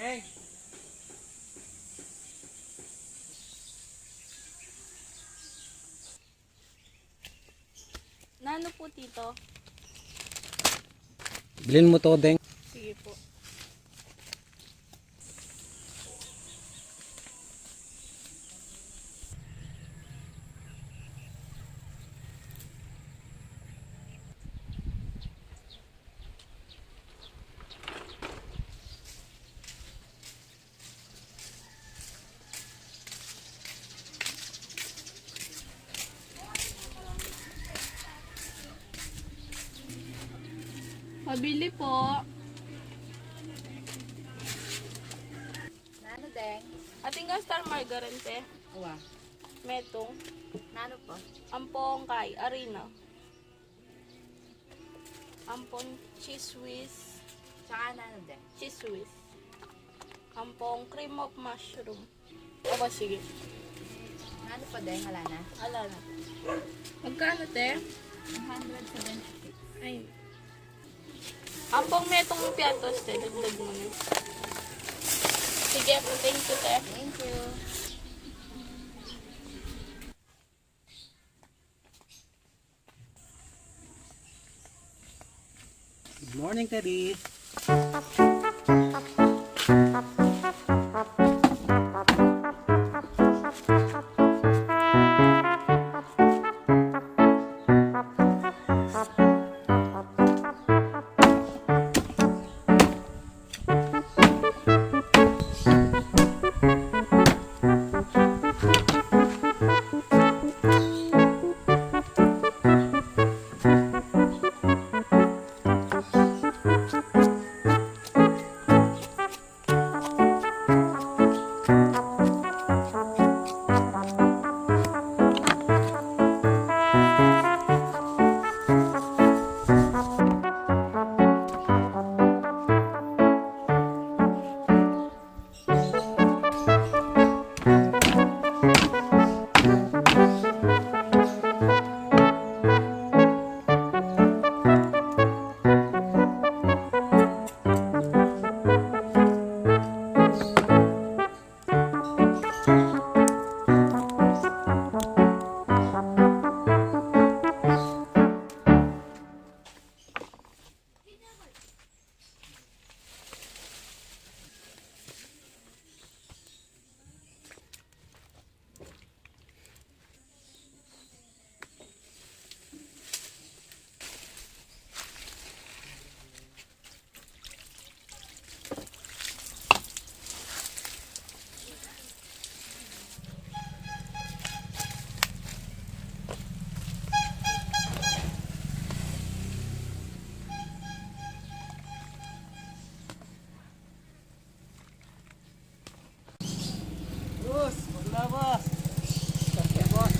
Deng! Nano po tito? Bilhin mo to, Deng. Sige po. Pabili po. Nano, Deng? Ating star margarine te. Uwa. Metong. Nano po? Ampong kay arena. Ampong cheese whiz. Tsaka nano, Deng? Cheese whiz. Ampong cream of mushroom. Aba sige. Nano po, Deng? Wala na? Ala na. Magkano te? 176. Ay. Ampong metong piatos te. Dagdag mo na. Sige po. Thank you te. Thank you. Good morning, Teddy. Boss! Wala boss! Yeah, boss!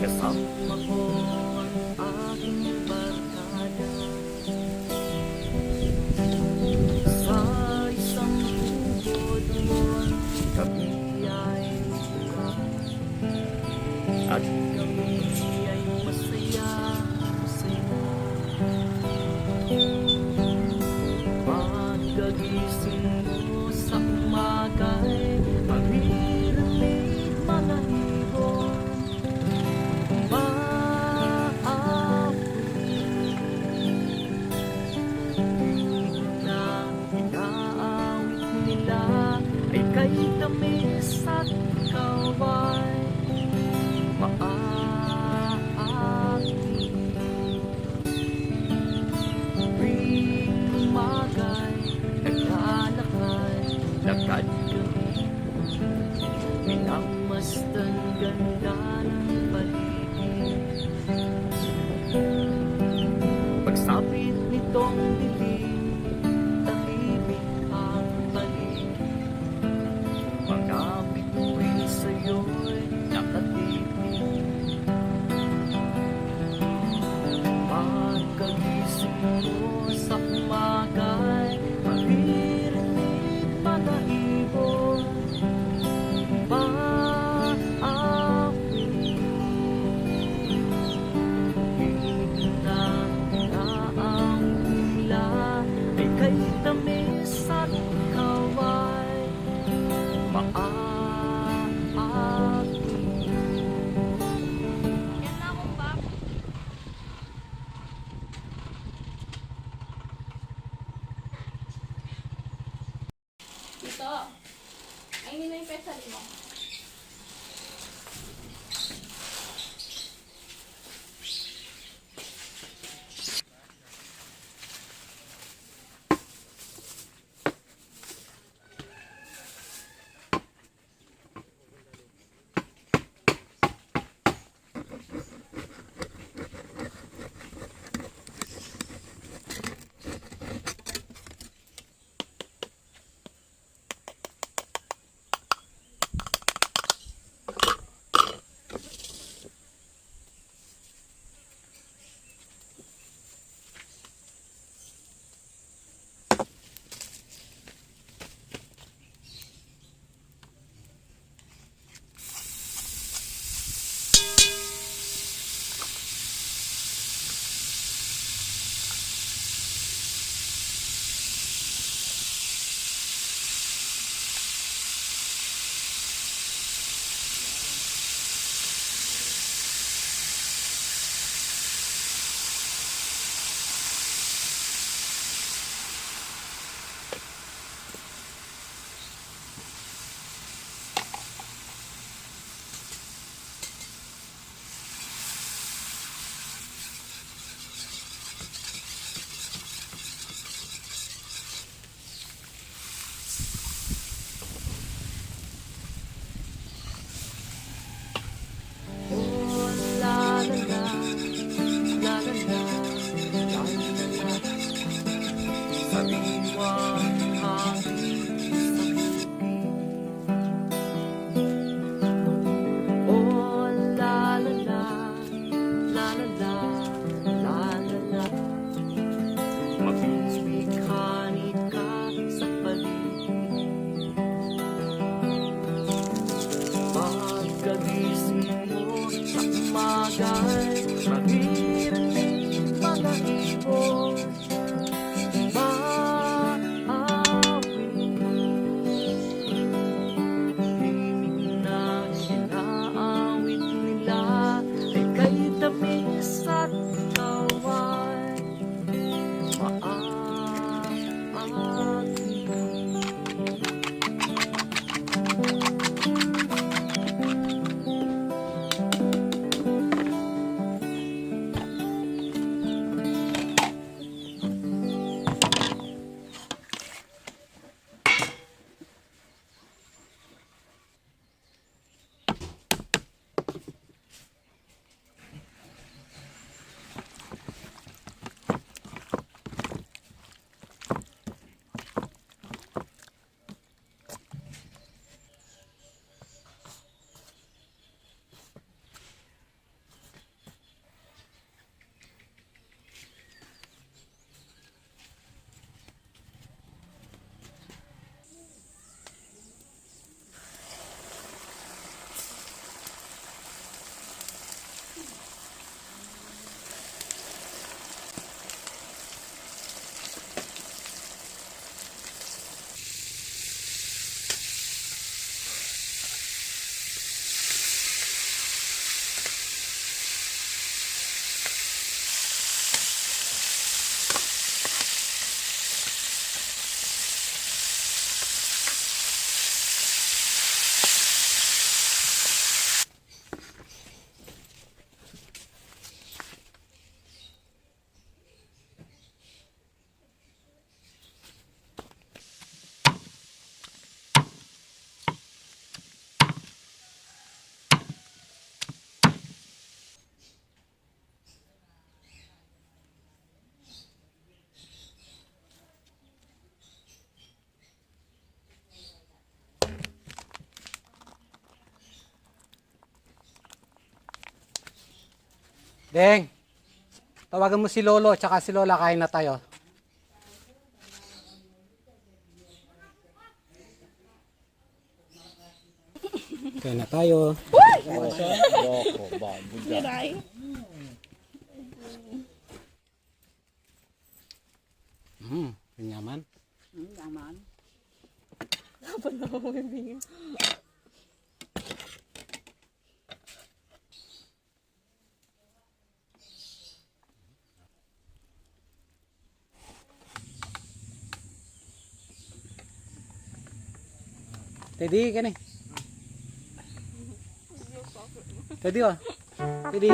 Kasama ko ang aking barkada sa isang kami ay bukas at kami ay masaya, masaya. Pagkagising mo sa umaga'y maririnig mga ibon ay kay tamis at kaway maaakit. Tuwing umagay, naglalakad, lakad kami, minamasdan ganda ng paligid. Pagsapit nitong dilim, tahimik ang paligid. Mga bituin sa'yo'y nakatipid. Pagkagising mo sa umaga'y maririnig mga ibon paawit. Hingin na inaawit nila ay kay tamis at kaway maaakit. Yan na akong back. Dito. Ay, hindi na yung pesal mo. Deng, tawagan mo si Lolo tsaka si Lola, kain na tayo. Kain na tayo. Miray. Pinyaman. Yaman. Kapag na ako may bingin. Teddy, kani. Teddy, oh. Teddy.